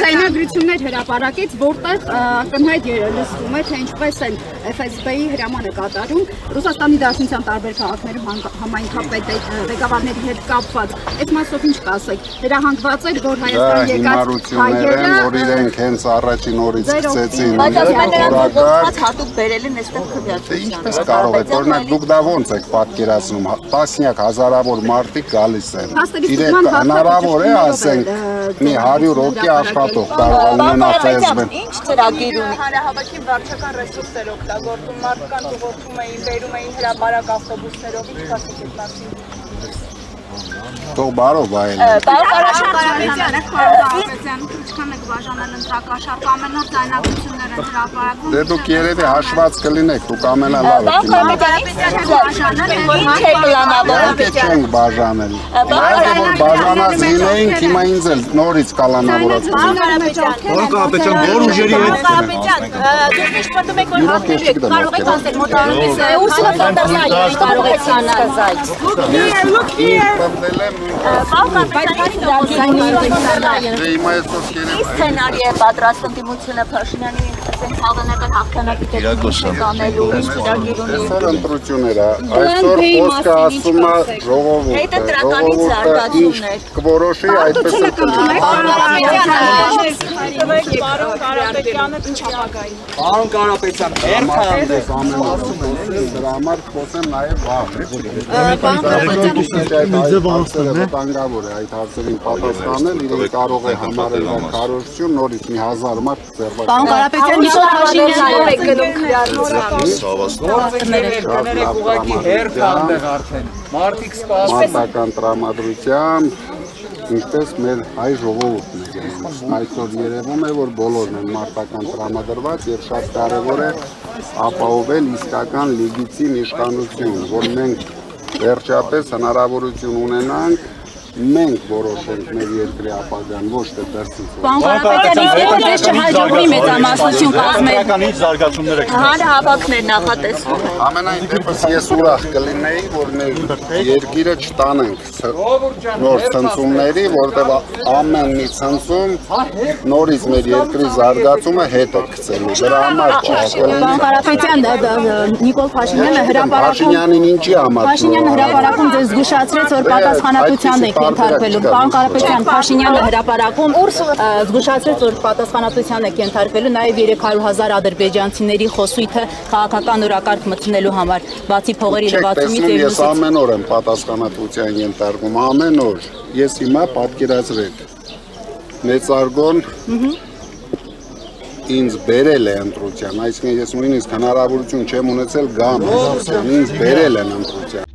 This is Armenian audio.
Ձայնագրություններ հրապարակեց, որտեղ կնհայտ լսվում է, թե ինչպես են FSB-ի հրամանը կատարում Ռուսաստանի Դաշնության տարբեր քաղաքներում համայնքապետ ղեկավարների հետ կապված։ Այդ մասով ինչ կասեք։ Դրահանգված էր, որ Հայաստան եկած հայերը, որ իրենք հենց առաջին օրից սկսեցին հատուկ բերել են այստեղ քվեարկության։ Ինչպես կարող եք, օրինակ դուք դա ոնց եք պատկերացնում, տասնյակ հազարավոր մարդիկ գալիս են։ Իրենք հնարավոր է, ասենք, մի 100 հոգի աշխատող կարող ունենա ֆեյսբուք։ Ինչ ծրագիր ունի։ Հանրահավաքին վարչական ռեսուրսեր օգտագործում, մարդկանց ուղղորդում էին, բերում էին հրապարակ ավտոբուսներով, ինչ կասեք այդ մասին։ Թող բարով այլ։ Ինչքան եք բաժանել ընտրակաշառք, ամենօր ձայնագրություններ են հրապարակում։ Դե դուք երևի հաշված կլինեք, դուք ամենալավը չենք բաժանել։ Այդը որ բաժանած լինեինք, հիմա ինձ էլ նորից կալանավորած։ Պարոն Կարապետյան, որ ուժերի հետ Դուք ինչ պնդում եք, որ հաղթել կարող եք ասել մոտավորապես ուսումը ֆանտազիա կարող եք ցանալ։ Look here. Սցենարի է պատրաստ ընդդիմությունը Փաշինյանի հանրական հաղթանակի տեխնիկանելու ծրագիր ունի։ Այսօր ընտրությունները, այսօր խոսքը ասում է ժողովուրդը, ժողովուրդը ինչ կորոշի, այդպես է Պարոն Կարապետյանը ինչ ապագայի։ Պարոն Կարապետյան, համարանդես ամեն օր դրա համար խոսեմ նաև վաղ։ Վտանգավոր է այդ հարցերին պատասխանել, իրենք կարող է համարել քարոզություն, նորից մի 1000 մարդ ձեռբակալ։ Պարոն Կարապետյան, ինչ Փաշինյանով եք գնում քներեք ուղղակի հերթ այնտեղ արդեն։ Մարդիկ սպասում են Մարտական տրամադրությամբ, ինչպես մեր հայ ժողովուրդն է։ Այսօր երևում է, որ բոլորն են մարտական տրամադրված եւ շատ կարեւոր է ապահովել իսկական լեգիտիմ իշխանություն, որ մենք վերջապես հնարավորություն ունենանք մենք որոշենք մեր երկրի ապագան, ոչ թե դրսից։ Պարոն Կարապետյան, իսկ դες չհաջողվի մեծամասնություն կազմել։ ինչ զարգացումներ եք Հանրահավաքներ նախատեսվում են։ Ամենայն դեպս ես ուրախ կլինեի, որ մեր երկիրը չտանենք նոր ցնցումների, որտեղ ամեն մի ցնցում նորից մեր երկրի զարգացումը հետ է գցելու։ Դրա համար ճիշտ կլինի։ Պարոն Կարապետյան, Նիկոլ Փաշինյանը հրապարակում Փաշինյանին ինչի համար։ Փաշինյանը հրապարակում դες զգուշացրեց, որ պատասխանատվության եք ենթարկվելու։ Պարոն Կարապետյան, Փաշինյանը հրապարակում զգուշացրեց, որ պատասխանատվության եք ենթարկվելու, նաև 300,000 ադրբեջանցիների խոսույթը քաղաքական օրակարգ մտցնելու համար, բացի փողերի լվացումից եւ Ես ամեն օր եմ պատասխանատվության ենթարկվում, ամեն օր։ Ես հիմա պատկերացրեք։ Մեծարգոն ինձ բերել է ընտրության, այսինքն ես նույնիսկ հնարավորություն չեմ ունեցել գամ ընտրության, ինձ բերել են ընտրության։